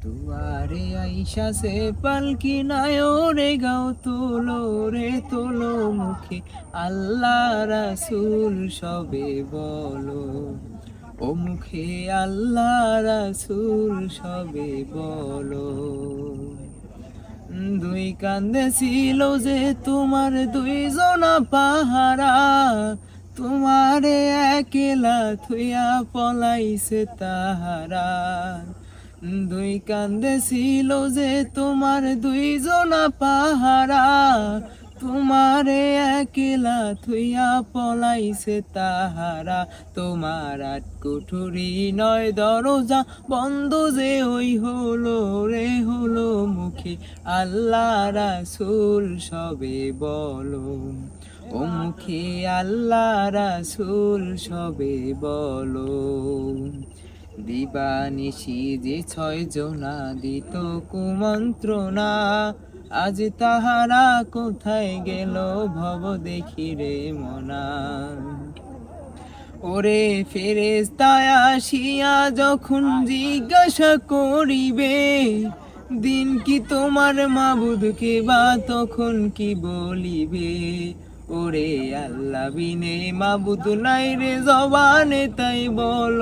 দুয়ারে আইসা সে পালকি নায়রে গাও তোলো রে তোলো মুখে আল্লাহ রাসূল সবে বলো, ও মুখে আল্লাহ রাসূল সবে বলো। দুই কান্দে ছিল যে তোমার দুইজনা পাহারা, তোমারে একলা থুইয়া পলাইছে তাহারা। দুই কান্দে ছিল যে তোমার দুইজনা পাহারা, তোমারে একলা থুইয়া পলাইছে তাহারা। তোমার আট কুঠুরি নয় দরজা বন্ধ যে ওই হলো রে হলো, মুখে আল্লাহ রাসূল সবে বলো, ও মুখে আল্লাহ রাসূল সবে বলো। দিবানিশি যে 6 জনা দিত কুমন্ত্রণা, আজ তাহারা কোথায় গেল ভব দেখি রে মনা। ওরে ফেরেশতায় আসিয়া যখন জিজ্ঞাসা করিবে, দিন কি তোমার মাবুদকে বা তখন কি বলিবে। ওরে আল্লাহ বিনে মাবুদ নাই রে জবানে তাই বলো।